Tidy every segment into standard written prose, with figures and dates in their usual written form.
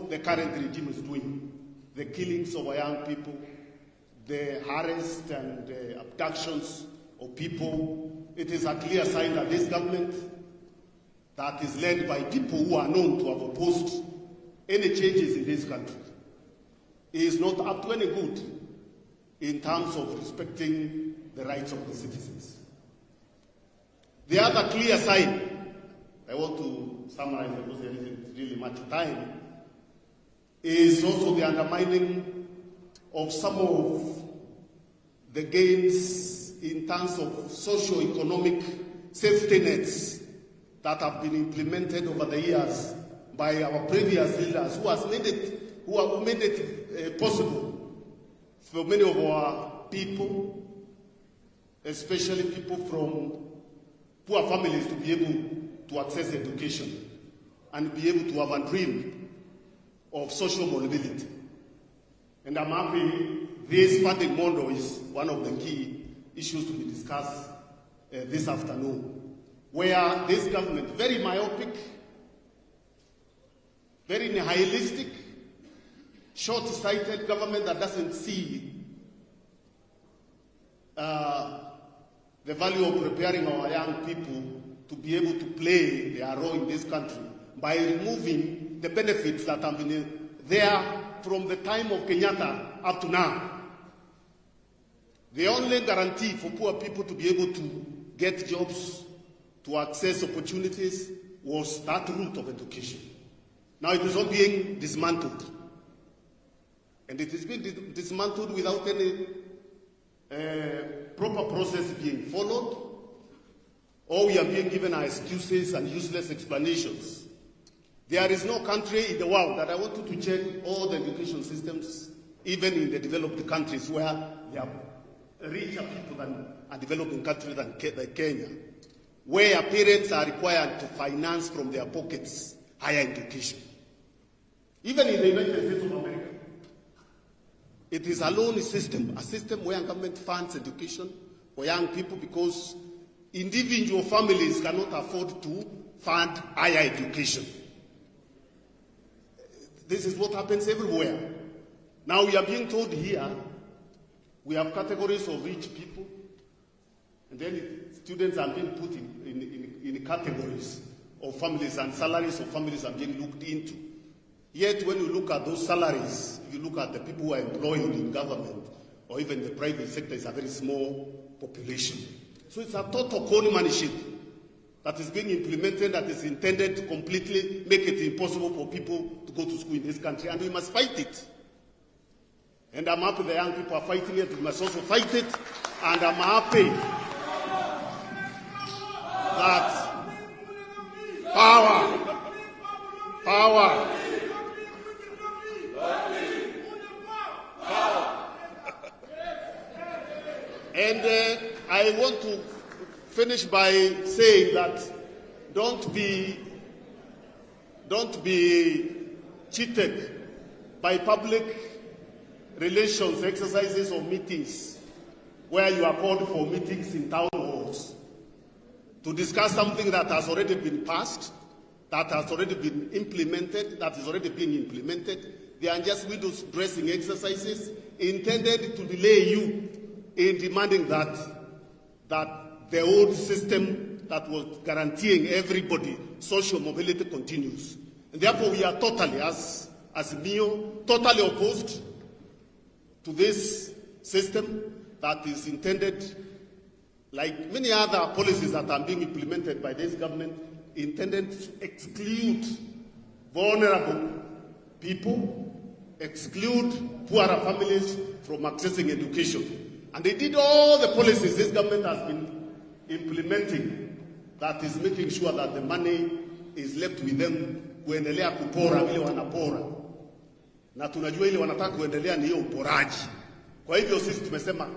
what the current regime is doing, the killings of our young people, the arrests and abductions of people, it is a clear sign that this government that is led by people who are known to have opposed any changes in this country is not up to any good in terms of respecting the rights of the citizens. The other clear sign, I want to summarize because there isn't really much time, is also the undermining of some of the gains in terms of socio-economic safety nets that have been implemented over the years by our previous leaders who have made it possible for many of our people, especially people from poor families, to be able to access education and be able to have a dream of social mobility. And I'm happy this funding model is one of the key issues to be discussed this afternoon, where this government, very myopic, very nihilistic, short-sighted government that doesn't see the value of preparing our young people to be able to play their role in this country by removing the benefits that have been there from the time of Kenyatta up to now. The only guarantee for poor people to be able to get jobs, to access opportunities, was that route of education. Now it is all being dismantled. And it is being dismantled without any proper process being followed, or we are being given our excuses and useless explanations. There is no country in the world that I want you to check all the education systems, even in the developed countries where they are richer people than a developing country like Kenya, where parents are required to finance from their pockets higher education. Even in the United States of America, it is a loan system, a system where government funds education for young people because individual families cannot afford to fund higher education. This is what happens everywhere. Now we are being told here, we have categories of rich people, and then students are being put in categories of families, and salaries of families are being looked into. Yet when you look at those salaries, if you look at the people who are employed in government or even the private sector, it's a very small population. So it's a total conmanship that is being implemented that is intended to completely make it impossible for people to go to school in this country, and we must fight it. And I'm happy the young people are fighting it. We must also fight it. And I'm happy that power. And I want to finish by saying that don't be cheated by public relations exercises or meetings where you are called for meetings in town halls to discuss something that has already been passed, that has already been implemented, that is already being implemented. They are just window dressing exercises intended to delay you in demanding that the old system that was guaranteeing everybody social mobility continues. And therefore, we are totally, as MIO, totally opposed to this system that is intended, like many other policies that are being implemented by this government, intended to exclude vulnerable people, exclude poorer families from accessing education. And they did all the policies this government has been implementing that is making sure that the money is left with them kuendelea kupora vile wanapora. Na tunajua ile wanataka kuendelea ni hiyo uporaji. Kwa hivyo sisi tumesema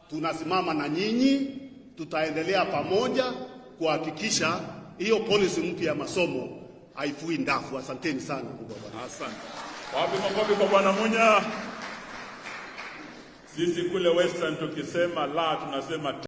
tunasimama na nyinyi, tutaendelea pamoja kuhakikisha hiyo policy mpya ya masomo haifui ndafu. Asanteni sana. Asante. Wapi makofi kwa Bwana Munya. Sisi kule Western tukisema tunasema